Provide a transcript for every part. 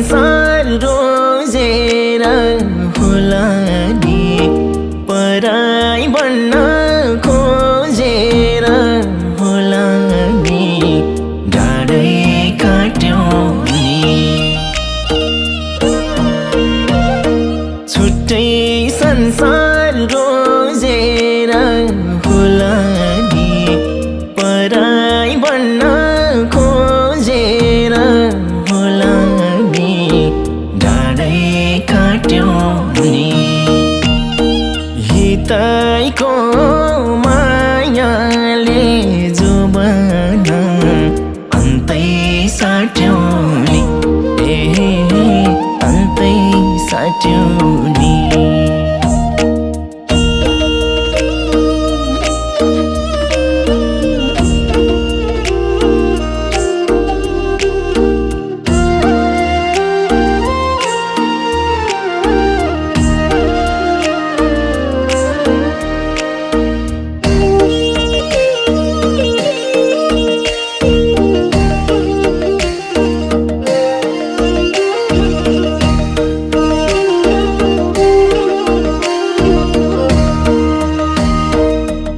संसार रोजेर होला नि पराई बन्न खोजेर होला नि डाँडै काट्यौं नि छुट्टै संसार रोजेर होला नि पराई बन्न खोजेर होला नि डाँडै काट्यौं नि हितैको मायाले जुबन अन्तै साट्यौं नि अन्तै साट्यौं नि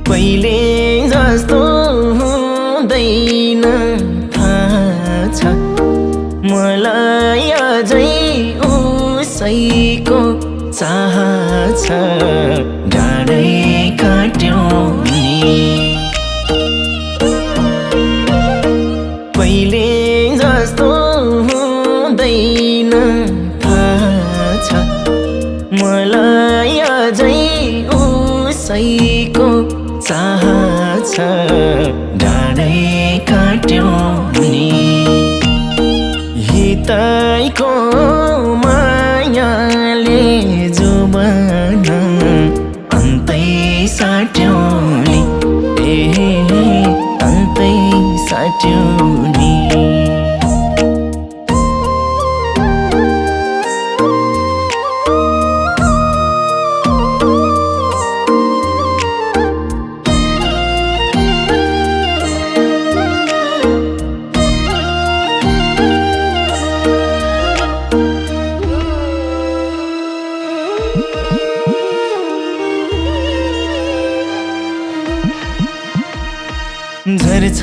पहिले जस्तो हुँदैन थाहा छ मलाई अझै उसैको चाह छ डाँडै काट्यौं नि पहिले जस्तो हुँदैन थाहा छ मलाई अझै उसैको चाह छ डाँडै काट्यौं नि हितैको मायाले जुबन अन्तै साट्यौं नि अन्तै साट्यौं नि झर्छ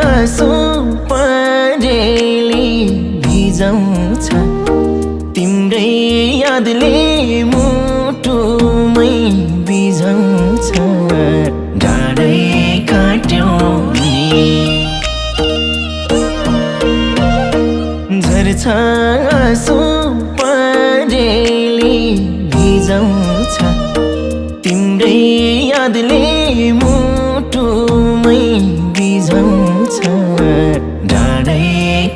आँसु परेली भिजाउँछ तिम्रै यादले मुटुमै बिझाउँछ डाँडै काट्यौं नि झर्छ आँसु परेली भिजाउँछ तिम्रै यादले मुटुमै बिझाउँछ डाँडै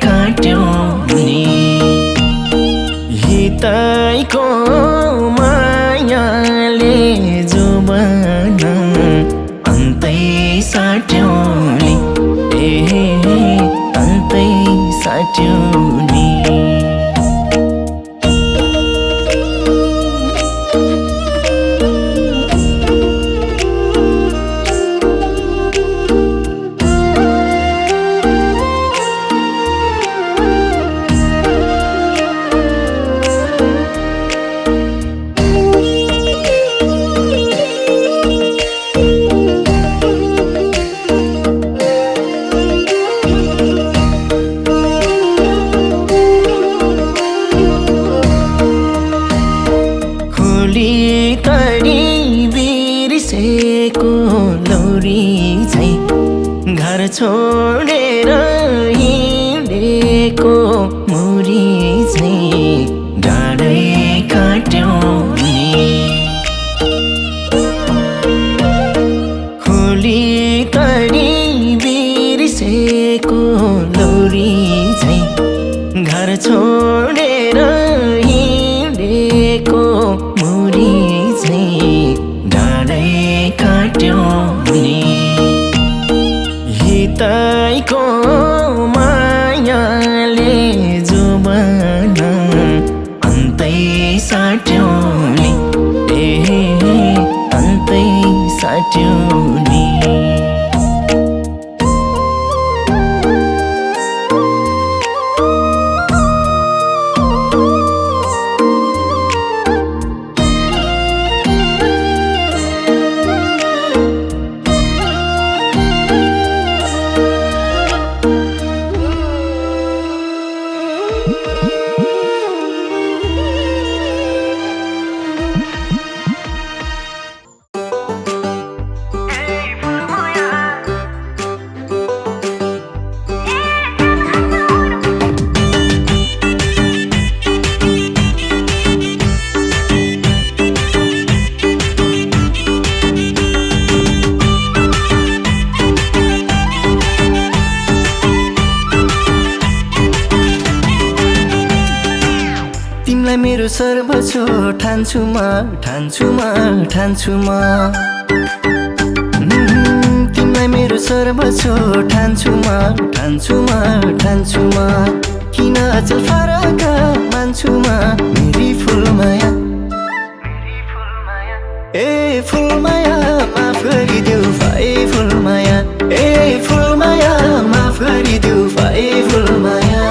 काट्यौं नि हितैको मायाले जुबन अन्तै साट्यौं नि अन्तै साट्यौं नि बिर्सेको लौरी झैं घर छोडेर हिँडेको मुरी झैं डाँडै काट्यौं नि खोली तरी बिर्सेको लौरी झैं घर छोडेर हिँडेको मुरी झैं डाँडै काट्यौं नि तिमीलाई मेरो सर्वस्व ठान्छु म ठान्छु म ठान्छु म तिमीलाई मेरो सर्वस्व ठान्छु म ठान्छु म ठान्छु म किन अचल फरक मान्छु म मेरी फुलमाया ए फुलमाया माफ गरिदेऊ भाइ फुलमाया ए फुलमाया माफ गरिदेऊ भाइ फुलमाया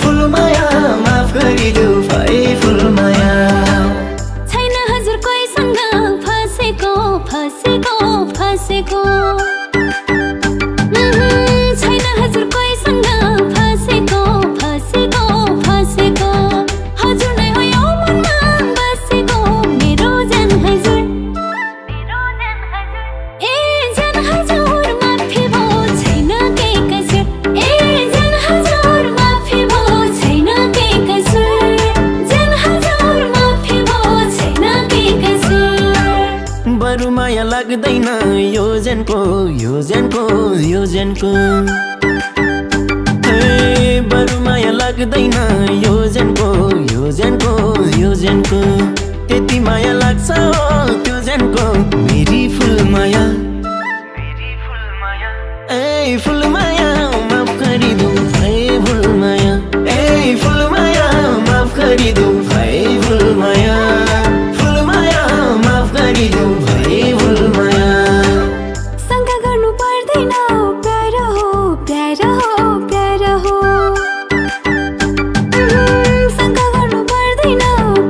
फुलमाया माफ गरिदेऊ भाइ फुलमाया छैन हजुर कोहीसँग फसेको फसेको फसेको छैन हजुर कोहीसँग फसेको फसेको फसेको हजुर नै हो यो मनमा बसेको मेरो जान हजुर ए जान हजुर माफी भयो छैन के कसर ए जान हजुर माफी भयो छैन के कसर जान हजुर माफी भयो छैन के कसर बरु माया लाग्दैन योजनको योजनको योजनको बरु माया लाग्दैन योजनको योजनको योजनको त्यति माया लाग्छ त्यो जनको मेरी फुलमाया ए फुलमाया माफ गरिदेऊ भाइ फुलमाया ए फुलमाया माफ गरिदेऊ भाइ फुलमाया फुलमाया माफ गरिदेऊ भाइ फुलमाया शङ्का गर्नु पर्दैन प्यार हो प्यार हो प्यार हो शङ्का गर्नु पर्दैन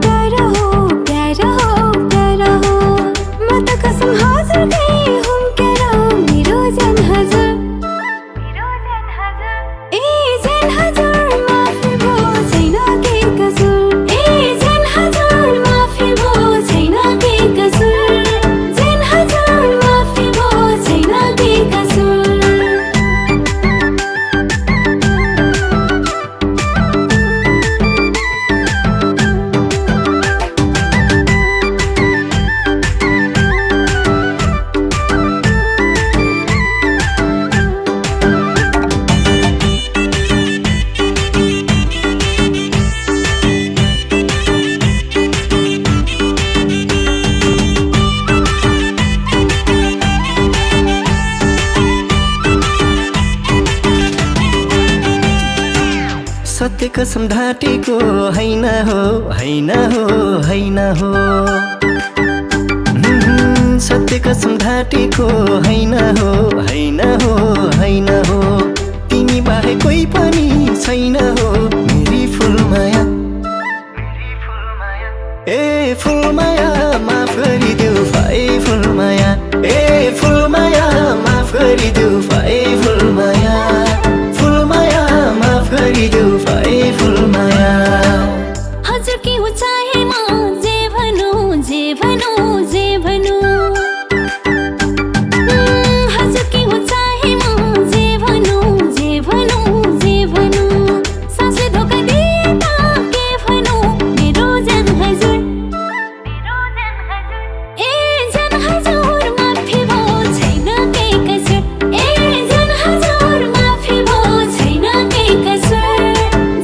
प्यार हो प्यार हो प्यार हो म त कसम हजुरकै हुम्क्यार मेरो जान हजुर ए जान हजुर माफी भयो छैन के कसुर ए जान हजुर माफी भयो छैन के कसुर जान हजुर माफी भयो छैन के कसुर सत्य कसम ढाँटेको हैन हो हैन हो हैन हो सत्य कसम ढाँटेको हैन हो हैन हो हैन हो तिमी बाहेक कोही पनि छैन हो मेरी फुलमाया ए फुलमाया माफ गरिदेऊ भाइ फुलमाया ए फुलमाया माफ गरिदेऊ भाइ फुलमाया फुलमाया माफ गरिदेऊ भाइ फुलमाया हजुर के हो चाहे म जे भनु जे भनु जे भनु हजुर के हो चाहे म जे भनु जे भनु जे भनु सासले धोका दिए त के भनु मेरो जान हजुर ए जान हजुर माफी भयो छैन के कसर ए जान हजुर माफी भयो छैन के कसर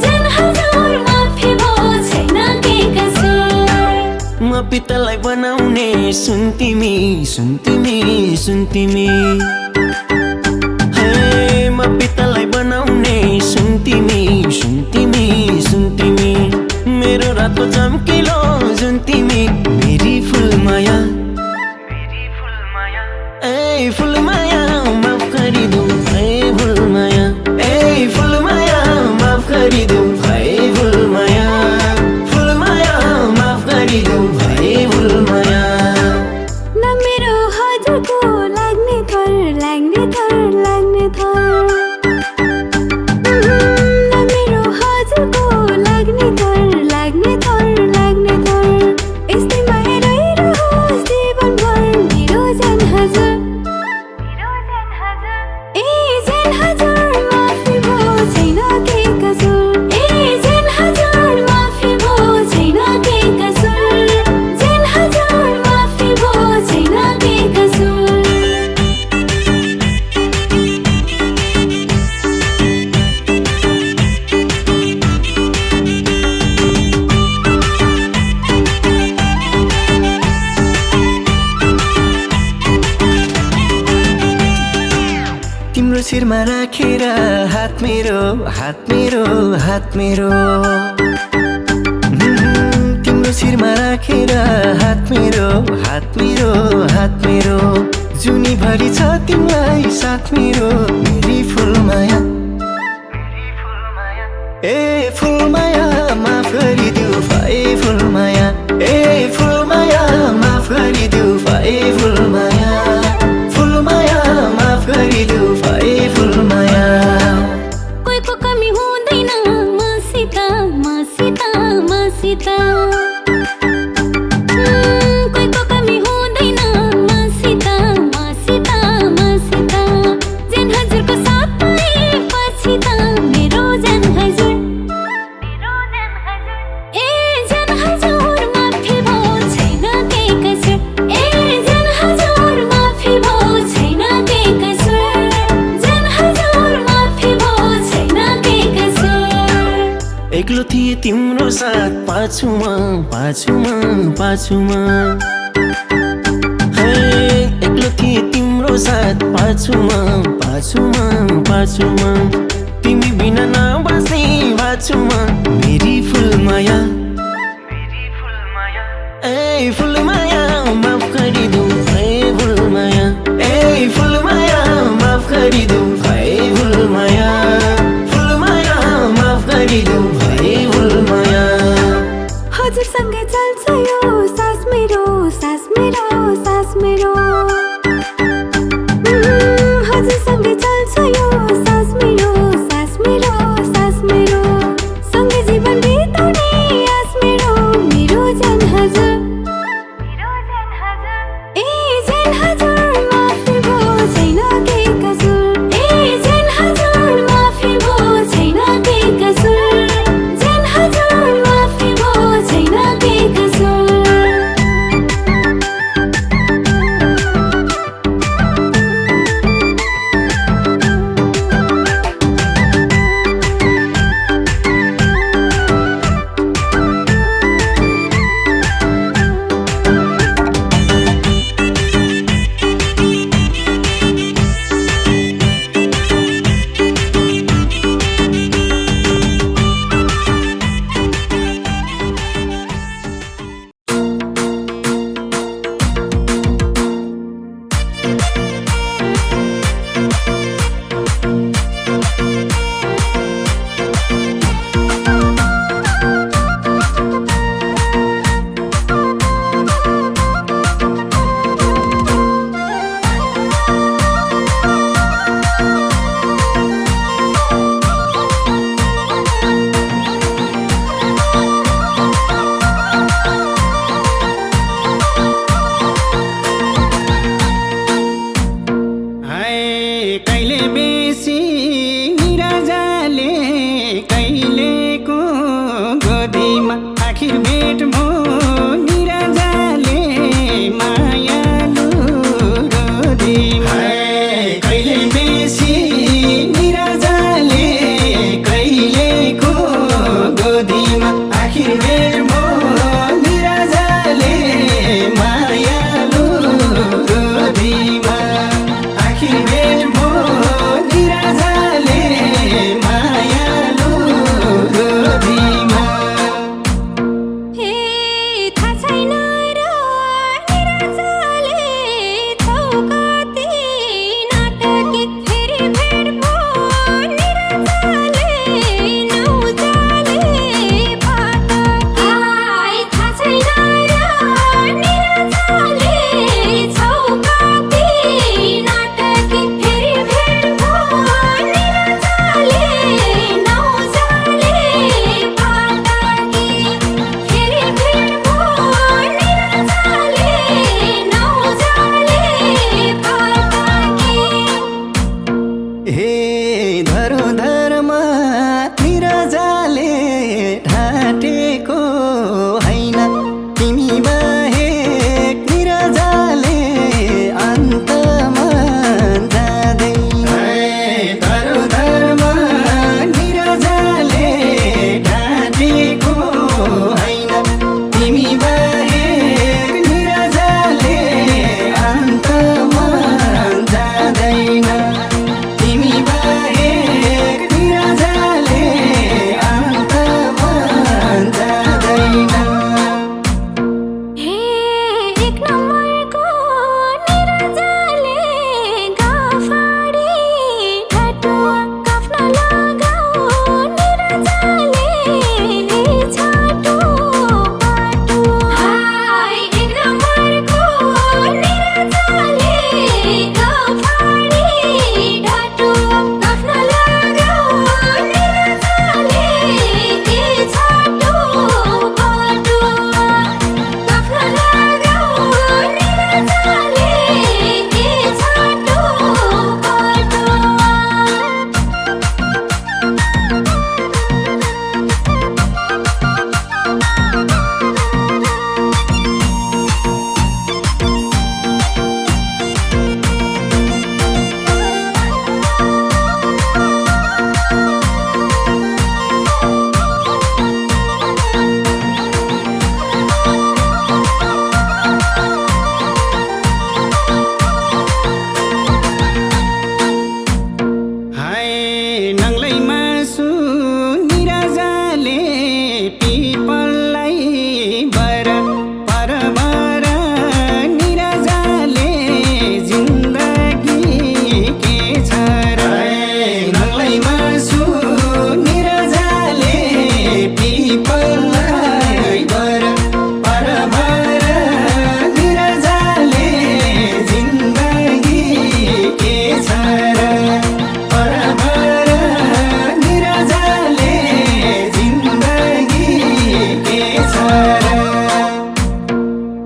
जान हजुर माफी भयो छैन के कसर म पित्तलाई बनाउने सुन तिमी सुन तिमी सुन तिमी हे म पित्तलाई बनाउने सुन तिमी सुन तिमी सुन तिमी मेरो रातको चम्किलो जुन तिमी मेरी फुलमाया ए फुलमाया माफ गरिदेऊ भाइ फुलमाया ए फुलमाया माफ गरिदेऊ भाइ फुलमाया फुलमाया माफ गरिदेऊ भाइ फुलमाया न मेरो हजुरको लाग्ने कर शिरमा राखेर हात मेरो हात मेरो हात मेरो तिम्रो शिरमा राखेर हात मेरो हात मेरो हात मेरो जुनीभरि छ तिमीलाई साथ मेरो मेरी फुलमाया ए फुलमाया माफ गरिदेऊ भाइ फुलमाया ए फुलमाया माफ गरिदेऊ भाइ फुलमाया फुलमाया माफ गरिदेऊ भाइ फुलमाया कोहीको कमी हुँदैन मसित मसित मसित कोहीको कमी हुँदैन मसित मसित मसित जेन हजुरको साथ पाएपछि त मेरो जेन हजुर ए जेन हजुर माफी भयो छैन केही कसुर ए जेन हजुर माफी भयो छैन केही कसुर जेन हजुर माफी भयो छैन केही कसुर एक्लो थिए तिम्रो साथ पाछुमा पाछुमा पाछुमा हे एक्लो थिए तिम्रो साथ पाछुमा पाछुमा पाछुमा तिमी बिना नबस्ने बाछुमा मेरी फुलमाया ए फुलमाया माफ गरिदेऊ ए फुलमाया ए फुलमाया माफ गरिदेऊ ए फुलमाया फुलमाया माफ गरिदेऊ ए फुलमाया हजुरसँगै चल्छ यो सास मेरो सास मेरो सास मेरो हजुरसँगै चल्छ यो सास मेरो सास मेरो सास मेरो सँगै जीवन बिताउने आस मेरो मेरो जेन हजुर ए जेन हजुर माफी भयो छैन केही कसुर ए जेन हजुर माफी भयो छैन केही कसुर जेन हजुर माफी भयो छैन केही कसुर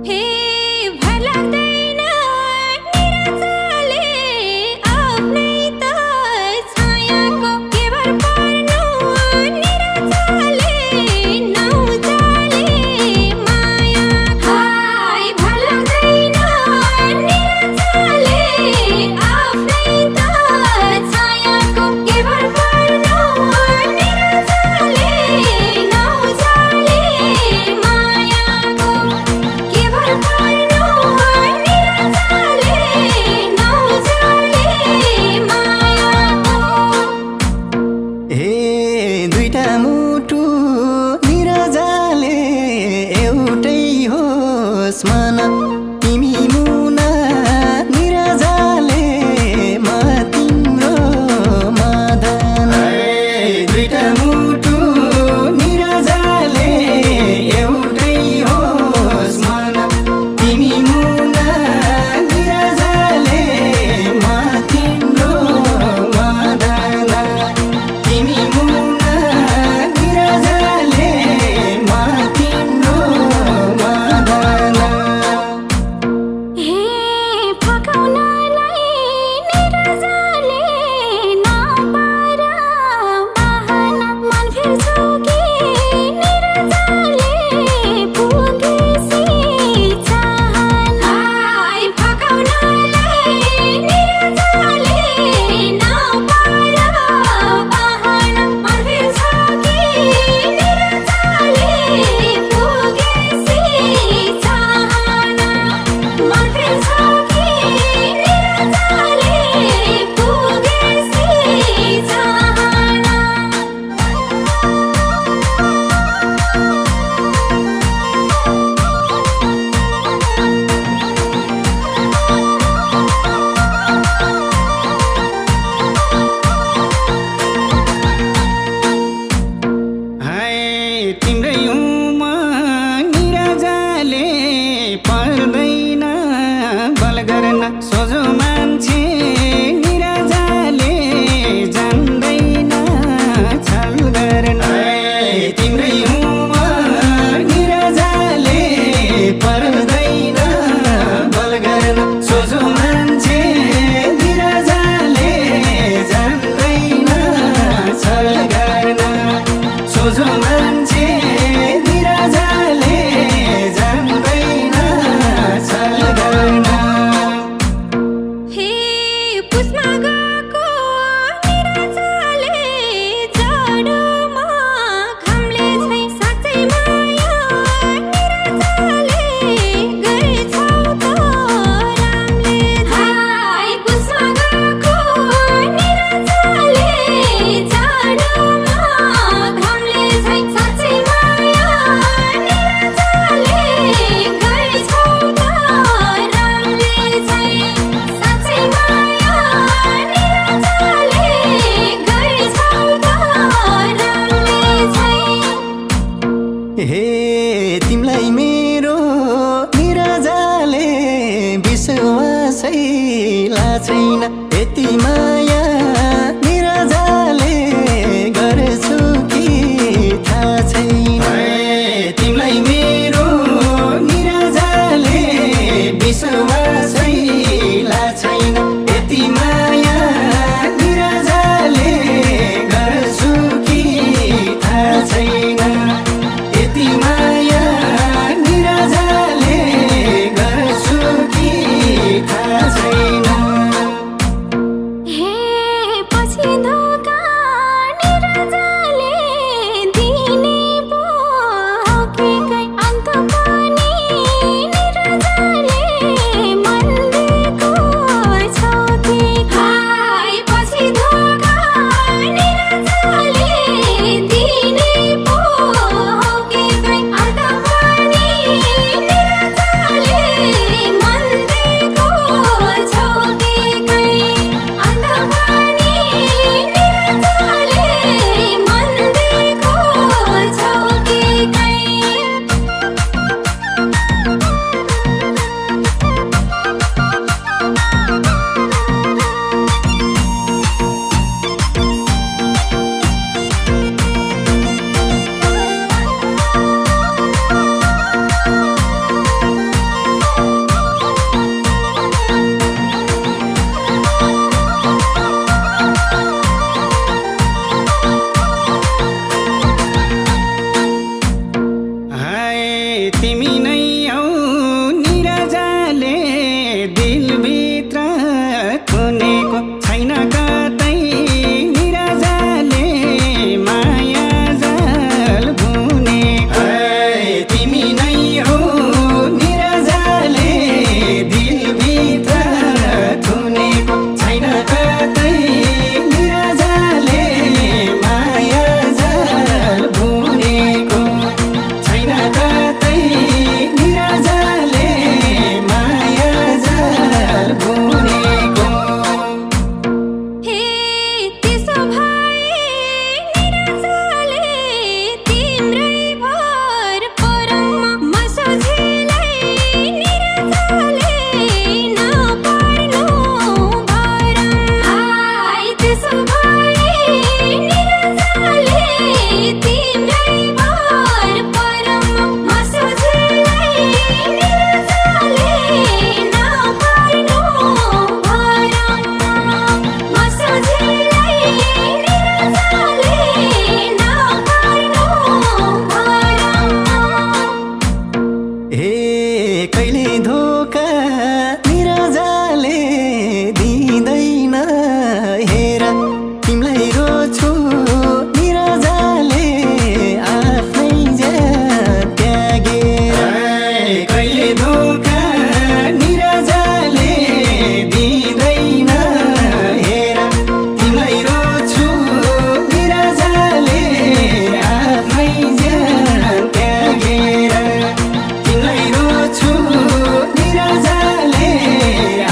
हे भर लाग्दैन निराशाले आफ्नै त छायाको के भर पर्नु निराशाले नउजाले माया हाय भर लाग्दैन निराशाले आफ्नै त छायाको के भर पर्नु निराशाले नउजाले मायाको के भर पर्नु निराशाले नउजाले मायाको हे दुईटा मुटु निराजाले एउटै होस् मन तिमी मुना निराजाले म तिम्रो मदन दुईटा मुटु निराजाले एउटै होस् मन तिमी मुना निराजाले म तिम्रो मदन तिमी मुना निराजाले म तिम्रो मदन हे फकाउनलाई निराशाले नपार बहाना मन फेर्छौ कि निराशाले पुगेसी चाहना हाय फकाउनलाई निराशाले नपार बहाना मन फेर्छौ कि निराशाले पुगेसी चाहना मन फेर्छौ कि निराशाले पुगेसी चाहना हाय तिम्रै हुँमा निराजाले पर्दैन बल गर्न सोझो मान्छे निराजाले जान्दैन छल गर्न तिम्रै हुँमा निराजाले पर्दैन बल गर्न सोझो मान्छे निराजाले जान्दैन छल गर्न सोझो मान्छे निराजाले जान्दैन छल गर्न हे पुसमा गएको निराशाले जाडोमा घामले झैँ साँच्चै माया निराशाले गर्छौ त रामले हाय पुसमा गएको निराशाले जाडोमा घामले झैँ साँच्चै माया निराशाले गर्छौ त रामले झैँ साँच्चै माया निराशाले गर्छौ त रामले झैँ हे तिमीलाई मेरो निराजाले विश्वासै लाछैन यति माया निराजाले गर्छु कि थाहा छैन तिमीलाई मेरो निराजाले विश्वासै लाछैन यति माया निराजाले गर्छु कि थाहा छैन यति माया निराजाले गर्छु कि थाहा छैन हे तिमी नै हौ निराजाले दिलभित्र थुनेको छैन कतै निराजाले माया जाल बुनेको तिमी नै हौ निराजाले दिलभित्र थुनेको छैन कतै निराजाले माया जाल बुनेको छैन कतै निराजाले माया जाल बुनेको हे त्यसो भए निराजाले तिम्रै भर परममा मसोझेलाई निराजाले नपर्नु भरम हाय त्यसो भए निराजाले तिम्रै भर परममा मसोझेलाई निराजाले नपर्नु भरम मसोझेलाई निराजाले नपर्नु भरम ए कहिले धोका निराजाले दिँदैन हेर तिमीलाई रोज्छु निराजाले आफ्नै ज्यान त्यागेर कहिले धोका निराजाले दिँदैन हेर तिमीलाई रोज्छु निराजाले आफ्नै ज्यान त्यागेर तिमीलाई रोज्छु निराजाले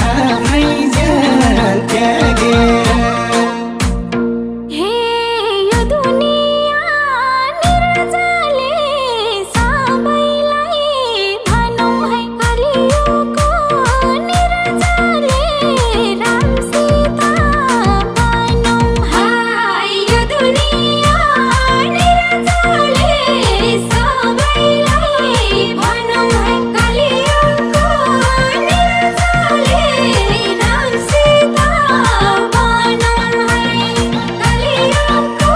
आफ्नै ज्यान त्यागेर हे यो दुनिया निराजाले सबैलाई भनौँ है हरियोको निराजाले रामसित बनौँ हाय यो दुनिया निराजाले सबैलाई भनौँ है हरियोको निराजाले रामसित बनौँ है कलियुगको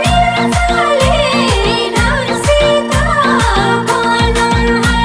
निराजाले रामसित बनौँ है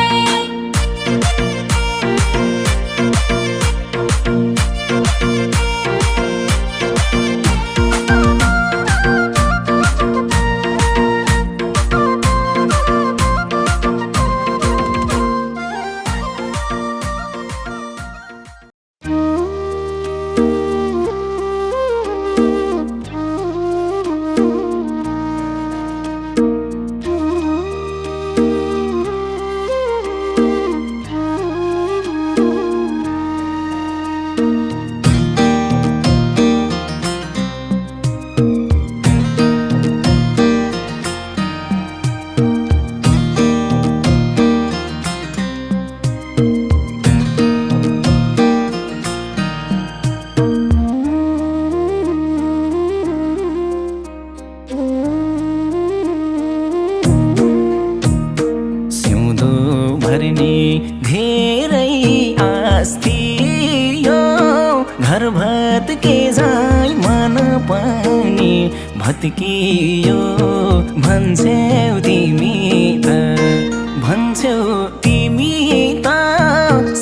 सिउँदो भर्ने धेरै आस थियो घर भत्के जाई मन पनि भत्कियो भन्छौ तिमी त भन्छौ तिमी त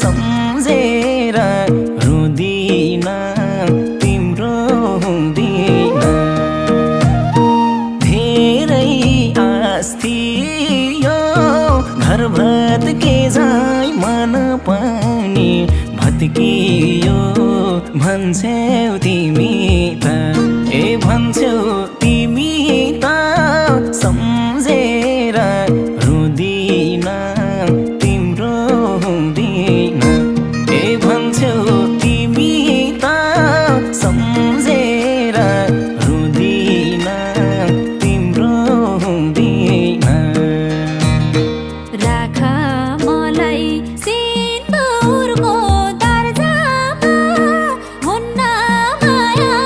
सम्झेर रुदिन तिम्रो हुँदिन धेरै आस थियो घर भत्के जाई मन पनि भत्कियो भन्छौ तिमी त भन्छौ तिमी त सम्झेर रुदिन तिम्रो हुँदिन भन्छौ तिमी त सम्झेर रुदिन तिम्रो हुँदिन राख मलाई सिन्दुरको दर्जामा हुन्न माया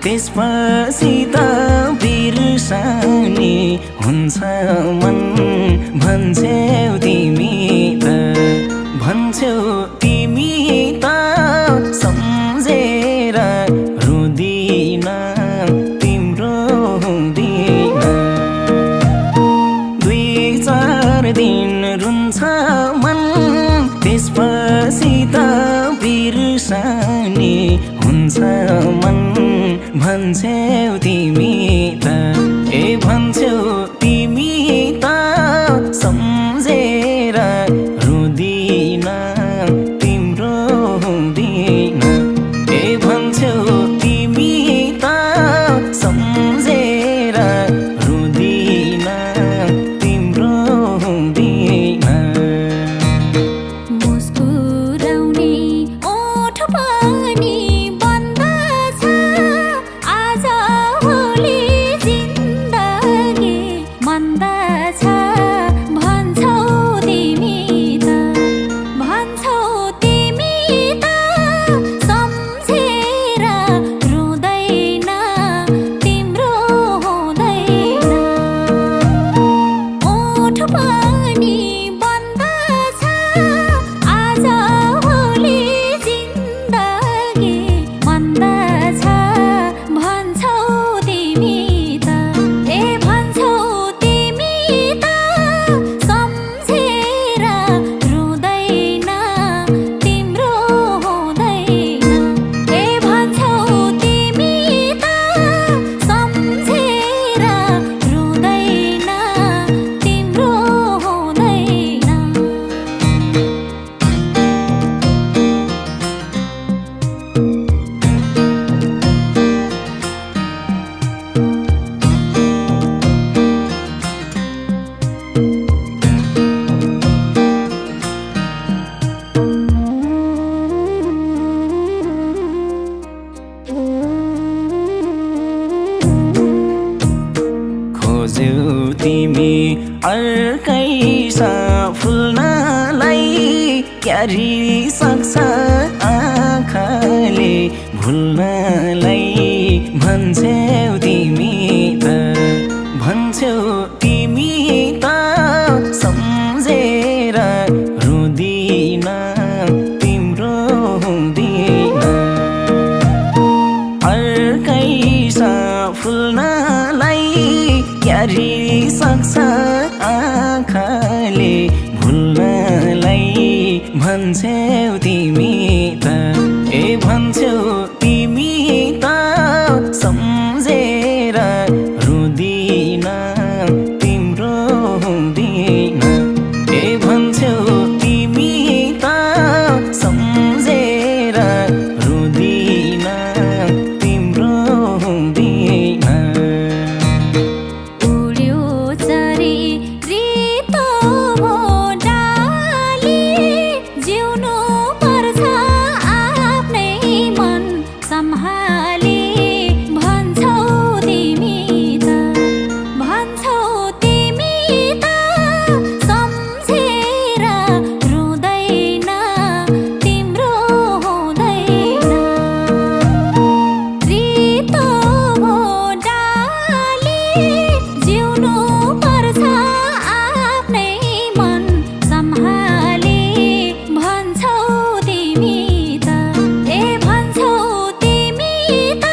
त्यसपछि त बिर्सने हुन्छ मन भन्छौ तिमी त भन्छौ तिमी त सम्झेर रुदिन तिम्रो हुँदिन 2-4 दिन रुन्छ मन त्यसपछि त बिर्सने हुन्छ मन भन्छौ तिमी त भन्छौ तिमी त सम्झेर रुदिन तिम्रो हुँदिन भन्छौ तिमी त सम्झेर रुदिन तिम्रो हुँदिन मुस्कुराउने ओठ पनि बन्द छ आज भोलि जिन्दगी मन्द छ भन्छौ तिमी त सम्झेर रुँदैन तिम्रो हुँदैन ओठ पनि बन्द छ आज भोलि जिन्दगी मन्द छ भन्छौ तिमी त भन्छौ तिमी त सम्झेर रुँदैन तिम्रो हुँदैन भन्छौ तिमी त सम्झेर रुँदैन तिम्रो हुँदैन खोज्यौ तिमी अर्कैसा फुल्नलाई क्यारी सक्छ आँखाले भुल्नलाई भन्छौ तिमी त भन्छौ तिमी त सम्झेर रुदिन तिम्रो हुँदिन अर्कैसा फुल्नलाई क्यारी सक्छ आँखाले भुल्नलाई भन्छौ तिमी त भन्छौ तिमी त सम्झेर रुदिन तिम्रो हुँदिन भन्छौ तिमी त सम्झेर रुदिन तिम्रो हुँदिन उड्यो चरी रितो भो डाली जिउनु पर्छ आफ्नै मन सम्हाली भन्छौ तिमी त सम्झेर रुँदैन तिम्रो हुँदैन रितो भो डाली जिउनु पर्छ आफ्नै मन सम्हाली भन्छौ तिमी त भन्छौ तिमी त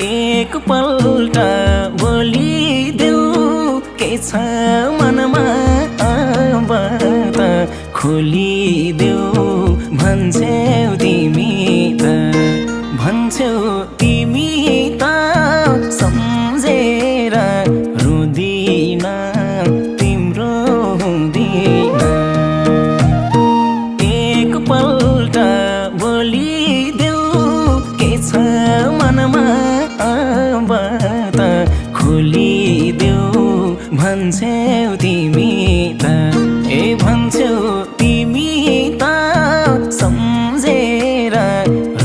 एक पल्ट बोलिदेऊ के छ मनमा अब त खोलिदेऊ भन्छौ तिमी त सम्झेर रुदिन तिम्रो हुँदिन एक पल्ट बोलिदेऊ के छ मनमा अब त खोलिदेऊ भन्छौ तिमी त भन्छौ तिमी त सम्झेर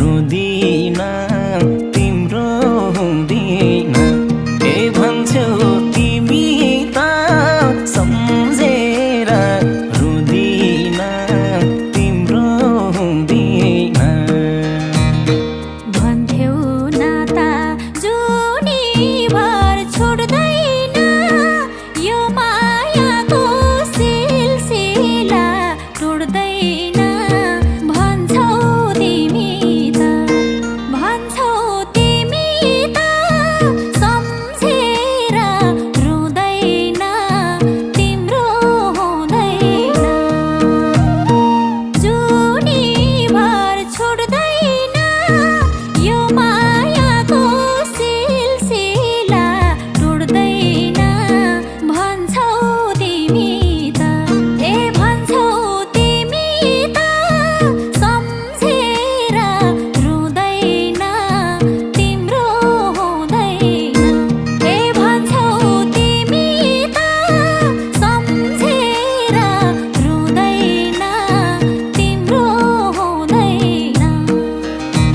रुदिन तिम्रो हुँदिन भन्छौ तिमी त सम्झेर रुदिन तिम्रो हुँदिन भन्थ्यौ नाता जुनीभर छोड्दैन यो मायाको सिलसिला तोड्दैन भन्छौ तिमी त सम्झेर रुँदैन तिम्रो हुँदैन जुनीभर छोड्दैन यो मायाको सिलसिला तोड्दैन भन्छौ तिमी त भन्छौ तिमी त सम्झेर रुँदैन तिम्रो हुँदैन भन्छौ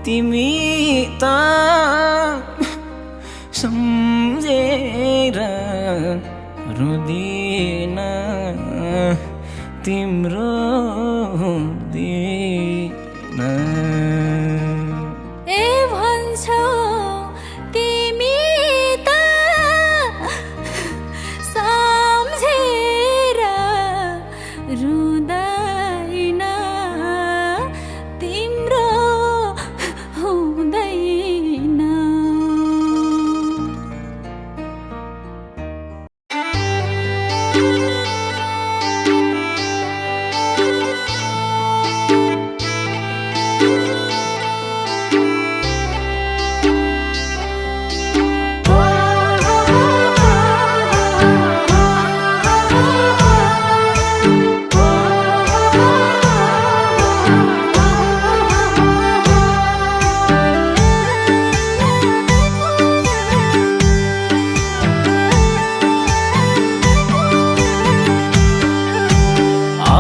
तिमी त सम्झेर रुँदैन तिम्रो हुँदैन भन्छौ तिमी त सम्झेर रुदिन तिम्रो हुँदिन भन्छौ तिमी त सम्झेर रुँदैन तिम्रो हुँदैन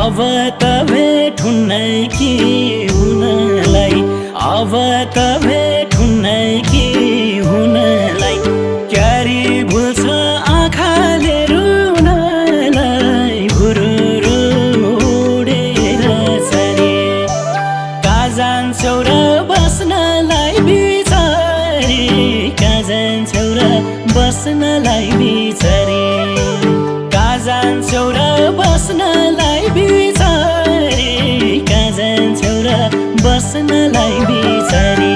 अब त भेटुन्नै कि हुनलाई अब त भेटुन्नै कि हुनलाई क्यारी भुल्छ आँखाले रुनलाई भुरुरु उडेर छरे कहाँ जान्छौ र बस्नलाई बिचारी कहाँ जान्छौ र बस्नलाई बिचारी कहाँ जान्छौ र बस्नलाई बिचारी कहाँ जान्छौ र बस्नलाई बिचारी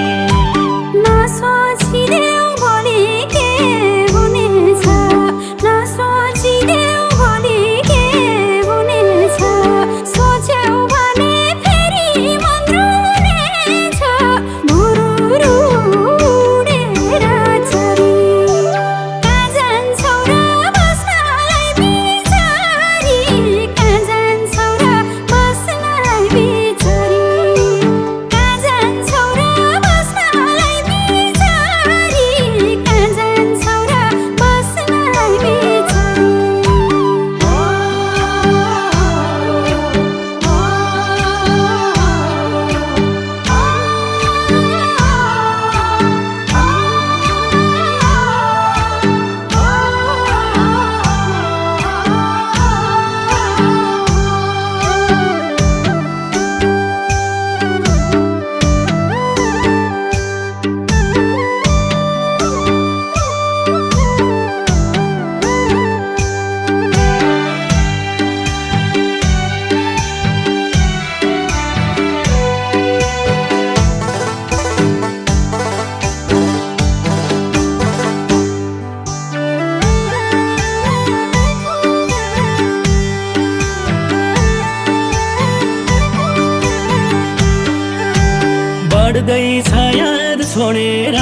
बढ्दैछ याद छोडेर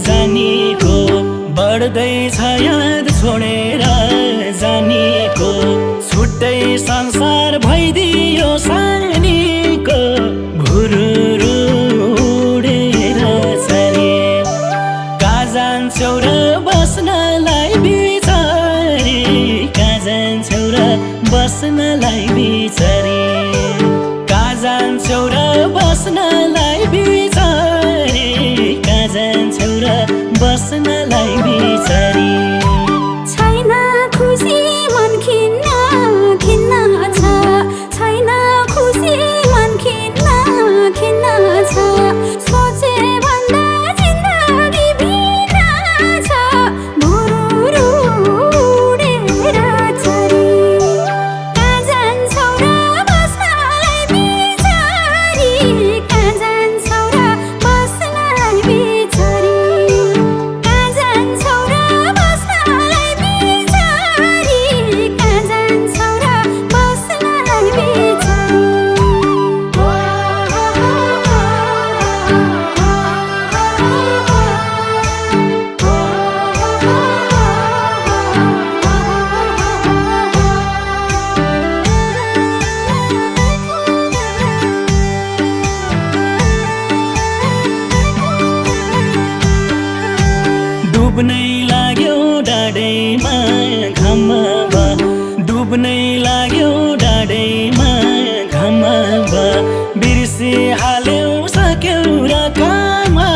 जानेको, बढ्दैछ याद छोडेर जानेको, छुट्टै संसार भइदियो सानीको, भुरुरु उडेर चले। कहाँ जान्छौ र बस्नलाई बिचारी, कहाँ जान्छौ र बस्नलाई बिचारी, कहाँ जान्छौ र बस्नलाई बिचारी, कहाँ जान्छौ र बस्नलाई बिचारी। छैन खुसी मन खिन्न खिन्न छ, छैन खुसी मन खिन्न खिन्न छ, सोचे भन्दा जिन्दगी भिन्न छ, भुरुरु उडेर चली। कहाँ जान्छौ र बस्नलाई बिचारी, कहाँ जान्छौ र बस्नलाई बिचारी, कहाँ जान्छौ र बस्नलाई बिचारी, कहाँ जान्छौ र बस्नलाई बिचारी। डुब्नै लाग्यो डाँडैमा घाममा, डुब्नै लाग्यो डाँडैमा घाममा, बिर्सिहाल्यौ सक्यौ र काममा,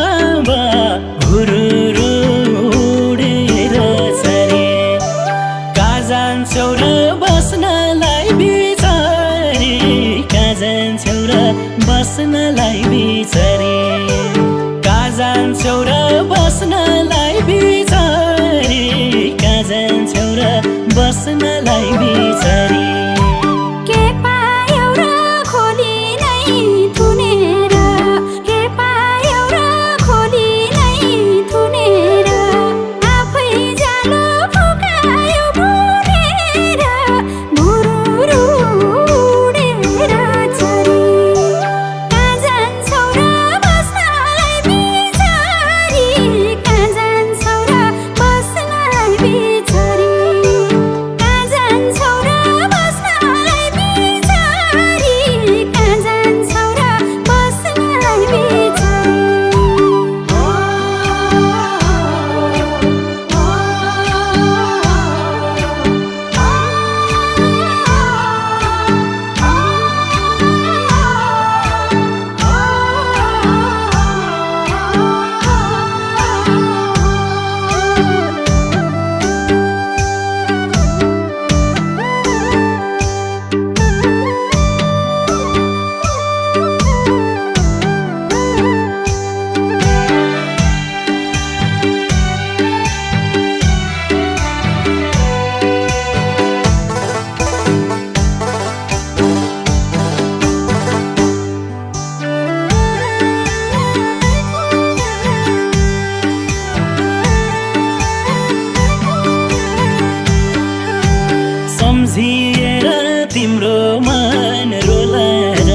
भुरुरु उडेर चले। कहाँ जान्छौ र बस्नलाई बिचारी, कहाँ जान्छौ र बस्नलाई बिचारी, कहाँ जान्छौ र बस्नलाई बिचारी, कहाँ जान्छौ र बस्नलाई बिचारी। के पायौ र खोली नै थुनेर, के पायौ र खोली नै थुनेर, आफै जालो फुकायौ बुनेर, भुरुरु उडेर चली। कहाँ जान्छौ र बस्नलाई बिचारी, कहाँ जान्छौ र बस्नलाई बिचारी, कहाँ जान्छौ र बस्नलाई बिचारी, कहाँ जान्छौ र बस्नलाई बिचारी। सम्झिएर तिम्रो मन रोलाएर,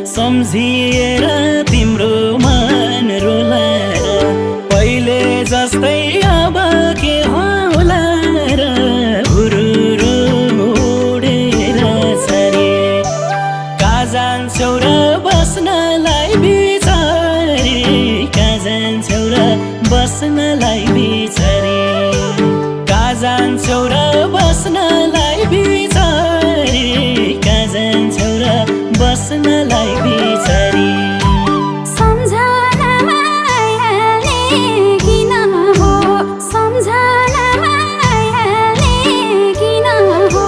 सम्झिएर तिम्रो मन रोलाएर, पहिले जस्तै अब के होला र, भुरुरु उडेर चले। कहाँ जान्छौ र बस्नलाई बिचारी, कहाँ जान्छौ र बस्नलाई बिचारी, कहाँ जान्छौ र बस्नलाई बिचारी, कहाँ जान्छौ र बस्नलाई बिचारी। सम्झनामा आइहाले किन हो, सम्झनामा आइहाले किन हो,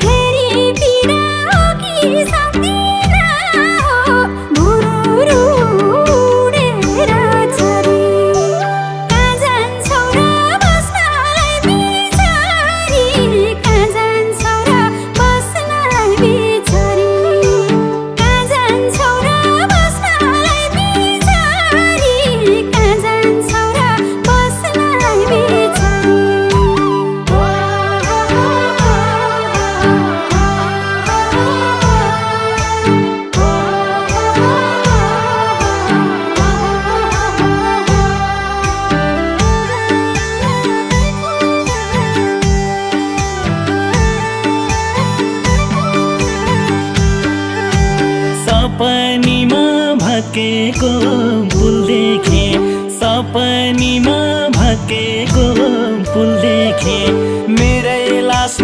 फेरि पीडा हो कि सक्दिन हो, भुरुरु उडेर चली। कहाँ जान्छौ र बस्नलाई बिचारी, कहाँ जान्छौ र बस्नलाई बिचारी, कहाँ जान्छौ सपनीमा भत्केको पुल देखे सपनीमा भत्केको पुल देखे मेरै लास